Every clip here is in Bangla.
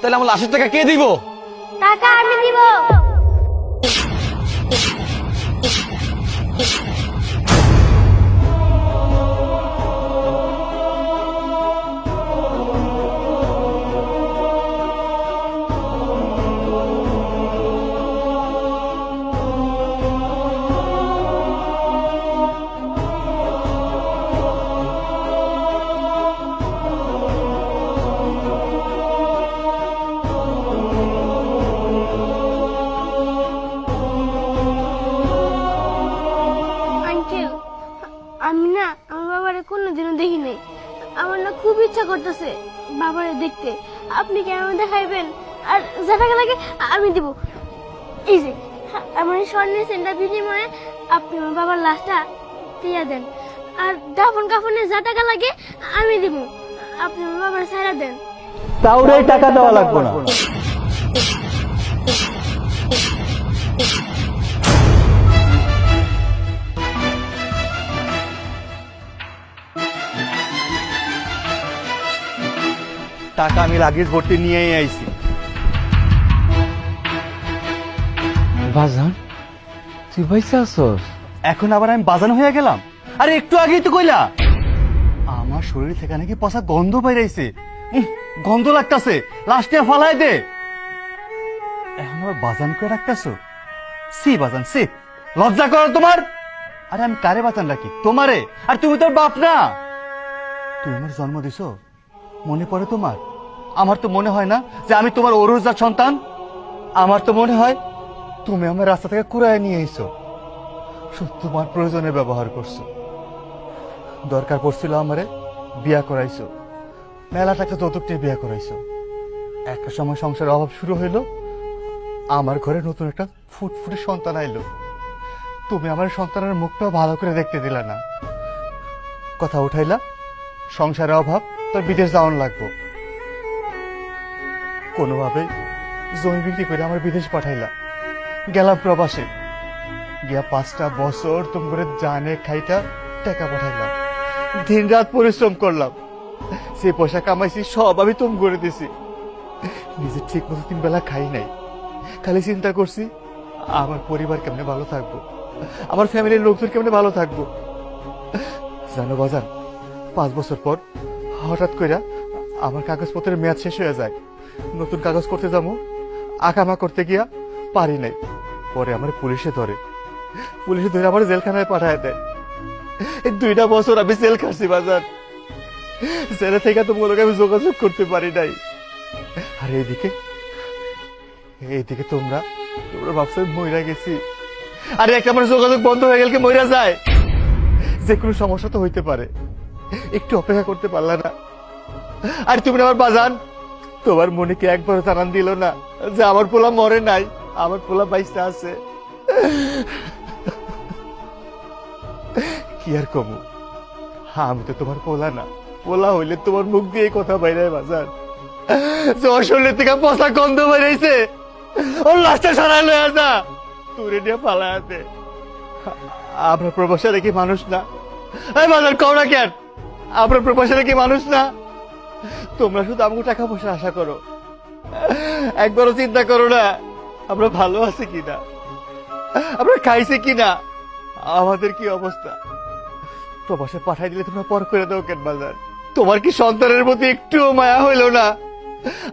তাহলে আমার লাশের টাকা কে দিব? টাকা আমি দিব। আঙ্কেল, আমি না আমার বাবারে কোনোদিনও দেখি নাই। আমার না খুব ইচ্ছা করতেছে বাবারে দেখতে। আপনি কি আমাকে দেখাইবেন? আর যা টাকা লাগে আমি দিব। এই যে আমার এই স্বর্ণের সেন্টার বিনিময়ে আপনি আমার বাবার লাশটা দিয়ে দেন। আর দাফন কাফনে যা টাকা লাগে আমি দিব। আপনি আমার বাবার ছাড়া দেন। কাউরে টাকা দেওয়া লাগবে না। টাকা আমি লাগেজ ভর্তি নিয়েই আইছি। বাজান তুই পয়সা আসস? এখন আবার আমি বাজানো হয়ে গেলাম? আরে একটু আগেই তো কইলা আমার শরীর থেকে নাকি পচা গন্ধ বাইরাইছে। গন্ধ লাগতাছে, লাশটা ফালাই দে। এখন আবার বাজান করে রাখতেছো? সি বাজান সি, লজ্জা করো তোমার? আরে আমি কারে বাজান রাখি? তোমারে। আর তুমি তোর বাপ না। তুমি আমার জন্ম দিছো, মনে পড়ে তোমার? আমার তো মনে হয় না যে আমি তোমার অরুজার সন্তান। আমার তো মনে হয় তুমি আমার রাস্তা থেকে কুড়ায় নিয়ে এসো, শুধু তোমার প্রয়োজনে ব্যবহার করছো। দরকার পড়ছিল আমারে, বিয়া করাইছো, মেলা টাকা যৌতুক নিয়ে বিয়া করাইছো। একটা সময় সংসারের অভাব শুরু হইলো, আমার ঘরে নতুন একটা ফুটফুটে সন্তান আইলো। তুমি আমার সন্তানের মুখটাও ভালো করে দেখতে দিলা না। কথা উঠাইলা সংসারের অভাব, তোর বিদেশ যাওয়ান লাগবো। কোনোভাবে জমি বিক্রি করে আমার বিদেশ পাঠাইলা। গেলাম প্রবাসে, গিয়া 5টা বছর তুমি করে জানে খাইটা টাকা পাঠাইলাম। দিন রাত পরিশ্রম করলাম, সে পয়সা কামাইছি সব আমি তুমি করে দিছি। নিজে ঠিক মতো 3 বেলা খাই নাই, খালি চিন্তা করছি আমার পরিবার কেমনে ভালো থাকবো, আমার ফ্যামিলির লোকজন কেমনে ভালো থাকবো। জানো বাজান, 5 বছর পর হঠাৎ করে আমার কাগজপত্রের মেয়াদ শেষ হয়ে যায়। নতুন কাগজ করতে যাবো, আকামা করতে গিয়া পারি নাই। পরে আমার পুলিশে ধরে আমার জেলখানায় পাঠায় দেয়। এই 2টা বছর আমি জেল খাচ্ছি বাজার। জেলে থেকে তো মনে আমি যোগাযোগ করতে পারি নাই। আর এইদিকে তোমরা ভাবছো মইরা গেছি। আরে একটা আমার যোগাযোগ বন্ধ হয়ে গেলে কি মইরা যায়? যে কোনো সমস্যা তো হইতে পারে, একটু অপেক্ষা করতে পারলা না? আর তুমি আমার বাজান, তোমার মনে কি একবার জানান দিল না যে আমার পোলা মরে নাই, আমার পোলা বাইসটা আছে? কি আর কমু, আমি তো তোমার পোলা না। পোলা হইলে তোমার মুখ দিয়ে কথা বাইরে বাজার যে ওর শরীর থেকে পচা গন্ধ বেরাইছে, ওর লাশটা সরাই লয়ে আসা, তুরে নিয়ে পালা আছে। আমরা প্রবাসে রেখে মানুষ না? এই বাজার কও না কেন, আমরা প্রবাসে রেখে মানুষ না? তোমরা শুধু আমাকে টাকা পয়সা আশা করো, একবারও চিন্তা করো না আমরা ভালো আছি কিনা, আমরা খাইছি কিনা, আমাদের কি অবস্থা। প্রবাসে পাঠাই দিলে তোমরা পর করে দাও কেন বাজার? তোমার কি সন্তানের প্রতি একটু মায়া হইল না?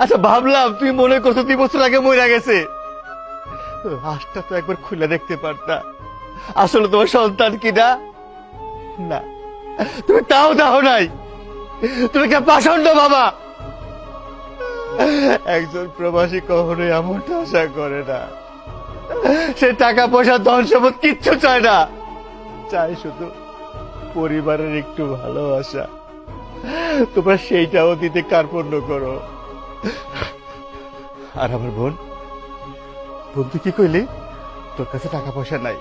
আচ্ছা ভাবলাম তুমি মনে করছো 2 বছর আগে মরে গেছে, লাশটা তো একবার খুলে দেখতে পারতা, আসলে তোমার সন্তান কিনা। না, তুমি তাও দাও নাই, তুমি কে পাষণ্ড বাবা। একজন প্রবাসী কখনোই এমনটা আশা করে না। সে টাকা পয়সা ধন সম্পদ কিচ্ছু চায় না, চাই শুধু পরিবারের একটু ভালোবাসা। তোমরা সেইটাও দিতে কার্পণ্য করো। আর আমার বোন, তুই কি কইলি তোর কাছে টাকা পয়সা নাই,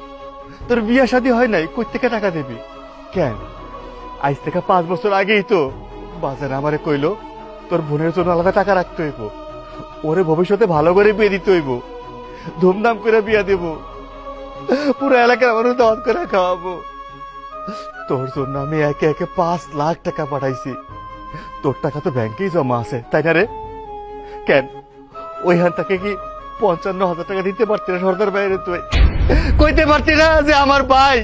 তোর বিয়া শাদী হয় নাই, কই থেকে টাকা দিবি? কেন, আজ থেকে 5 বছর আগেই তো বাজারে আমারে কইলো তোর বোনের জন্য আলাদা টাকা রাখতে হইব, ওরে ভবিষ্যতে ভালো করে বিয়ে দিতে হইব, ধুমধাম করে বিয়া দেব, পুরো এলাকার মানুষ দাওয়াত করে খাওয়াবো। তোর জন্য আমি একে একে 5 লাখ টাকা পাঠাইছি। তোর টাকা তো ব্যাংকেই জমা আছে, তাই না রে? কেন ওইখান থেকে কি 55,000 টাকা দিতে পারতি না সর্দার বাইরে? তুই কইতে পারতি না যে আমার ভাই,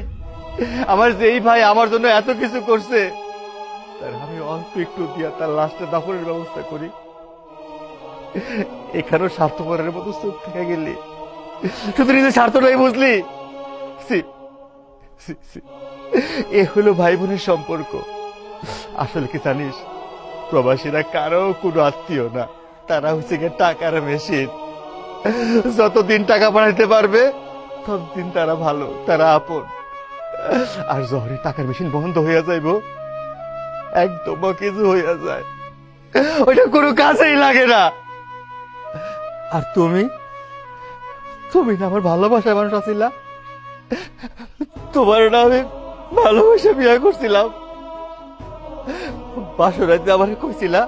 আমার যেই ভাই আমার জন্য এত কিছু করছে, তার আমি অল্প একটু দিয়া তার লাশটা দাফনের ব্যবস্থা করি? এখানেও স্বার্থপরের মতো চুপ থেকে গেলি, শুধু নিজের স্বার্থটাই বুঝলি। C, C, C. এ হলো ভাই বোনের সম্পর্ক। আসলে কি জানিস, প্রবাসীরা কারো কোনো আত্মীয় না, তারা হচ্ছে গিয়ে টাকার মেশিন। যতদিন টাকা পাঠাইতে পারবে ততদিন তারা ভালো, তারা আপন। আর যখন টাকার মেশিন বন্ধ হইয়া যাইব, একদম কিছু হইয়া যায়, ওইটা কোনো কাজেই লাগে না। আর তুমি, তুমি না আমার ভালোবাসার মানুষ আছিলা, তোমার না আমি ভালোবাসা বিয়ে করছিলাম। বাসরাতে আমার কইছিলা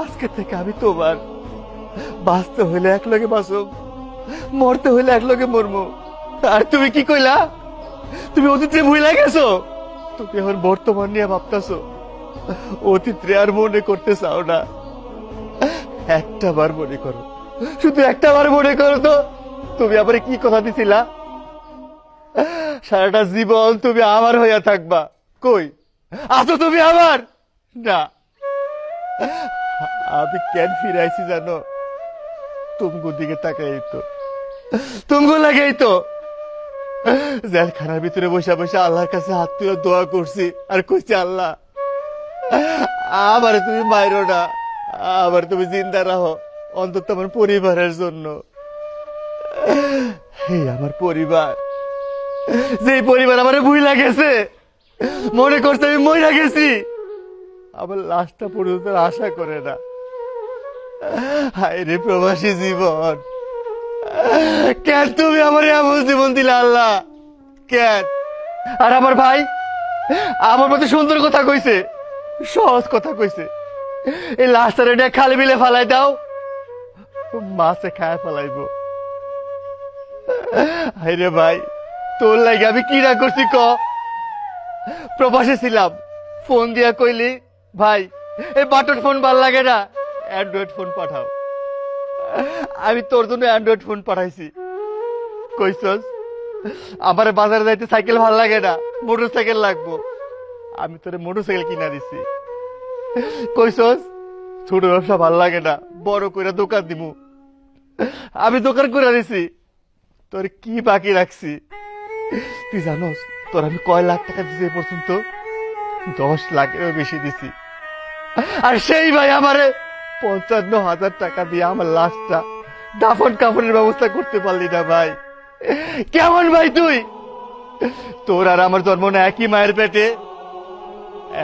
আজকে থেকে আমি তোমার, বাঁচতে হইলে এক লগে বাঁচব, মরতে হইলে এক লগে মরমু। আর তুমি কি কইলা? তুমি অতীতে ভুলে গেছো, তুমি এখন বর্তমান নিয়ে ভাবতেছো, অতীতে আর মনে করতে চাও না। একটা বার মনে করো, শুধু একটা বার মনে করো তো, তুমি আবার কি কথা দিছিলা? সারাটা জীবন তুমি আমার হইয়া থাকবা। কই আছো তুমি আমার? না, আমি কেন ফিরে আইছি জানো? তুমগো দিকে তাকাই তো, তুমগো লাগাই তো জেলখানার ভিতরে বসে বসে আল্লাহর কাছে হাত তুলে দোয়া করছি আর কইছি, আল্লাহ আবার তুমি মাইরো না, আবার তুমি জিন্দা রাখো, অন্তত আমার পরিবারের জন্য। এই আমার পরিবার, যে পরিবার আমার ভুইলা গেছে, মনে করছে আমি মইরা গেছি, আমার লাশটা পর্যন্ত আশা করে না। হায় রে প্রবাসী জীবন, কেন তুমি আমার এমন জীবন দিলে আল্লাহ, কেন? আর আমার ভাই আমার মতো সুন্দর কথা কইছে, সহজ কথা কইছে, এই লাশটা রেডে খালি বিলে ফালাই দাও, মাছে খায় ফেলাইব। হায় রে ভাই, তোর লাগে আমি কি না করছি ক? প্রবাসে ছিলাম, ফোন দিয়া কইলি ভাই এই বাটন ফোন ভাল লাগে না, অ্যান্ড্রয়েড ফোন পাঠাও। আমি তোর জন্য অ্যান্ড্রয়েড ফোন পাঠাইছি। কইছস আমার বাজারে যাইতে সাইকেল ভাল লাগে না, মোটর সাইকেল লাগবো, আমি তোরে মোটর সাইকেল কিনা দিছি। কইছস ছোট ব্যবসা ভাল লাগে না, বড় কইরা দোকান দিমু, আমি দোকান করে দিছি। তোর কি বাকি রাখছি তুই জানোস? তোর আমি কয় লাখ টাকা দিছি এ পর্যন্ত? 10 লাখেরও বেশি দিছি। আর সেই ভাই আমারে 55,000 টাকা দিয়ে আমার লাশটা দাফন কাফনের ব্যবস্থা করতে পারলি না ভাই। কেমন ভাই তুই? তোর আর আমার জন্ম না একই মায়ের পেটে,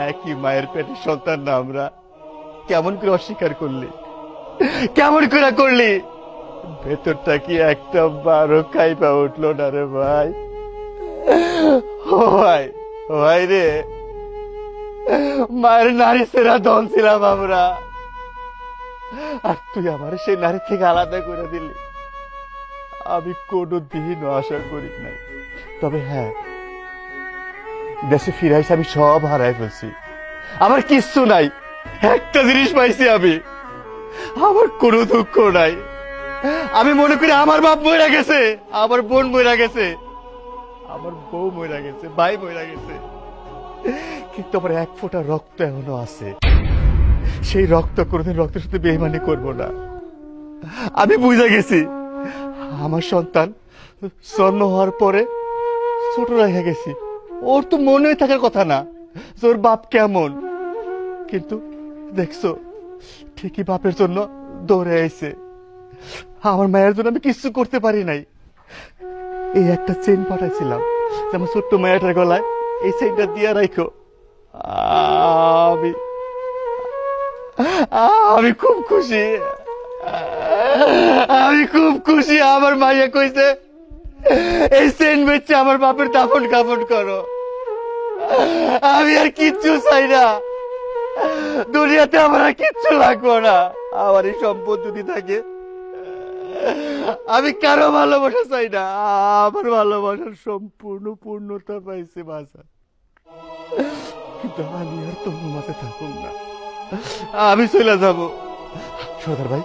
একই মায়ের পেটে সন্তান না আমরা। কেমন করে অস্বীকার করলি, কেমন করে করলি? ভেতরটা কি একটা বারো খাইপা উঠলো না রে ভাই? ও ভাই, ও ভাই রে, মায়ের নারী সেরা দল ছিলাম আমরা, আর তুই আমার সেই নারী থেকে আলাদা করে দিলি। আমি কোনো দিনও আশা করি নাই, তবে হ্যাঁ, দেশে ফিরে এসে আমি সব হারাই ফেলছি, আমার কিচ্ছু নাই। একটা জিনিস পাইছি আমি, আমার কোনো দুঃখ নাই। আমি মনে করি আমার বাপ মরে গেছে, আমার বোন মরে গেছে, আমার বউ মরে গেছে, ভাই মরে গেছে, কিন্তু আমার এক ফোঁটা রক্ত এখনো আছে। সেই রক্ত কোনোদিন রক্তের সাথে বেইমানি করবো না। আমি বুঝে গেছি আমার সন্তান জন্ম হওয়ার পরে ছোট রেখে গেছি, ওর তো মনে থাকার কথা না যে ওর বাপ কেমন, কিন্তু দেখছো ঠিকই বাপের জন্য দৌড়ে আইছে। আমার মায়ের জন্য আমি কিছু করতে পারি নাই। এই একটা চেন পাঠাইছিলাম, যেমন ছোট্ট মায়াটার গলায়, এই চেনটা দিয়ে রাখো। আমি আমি খুব খুশি, আমি খুব খুশি। আমার মাইয়া কইছে এই চেন বেচে আমার বাপের দাফন কাফন করো। আমি আর কিচ্ছু চাই না দুনিয়াতে, আমার আর কিচ্ছু লাগবো না। আমার এই সম্পদ যদি থাকে, আমি কারো ভালোবাসা চাই না। আমার ভালোবাসার সম্পূর্ণ পূর্ণতা পাইছে বাসা, কিন্তু আমি আর তোমার মাঝে থাকুন না, আমি চলে যাবো। সর্দার ভাই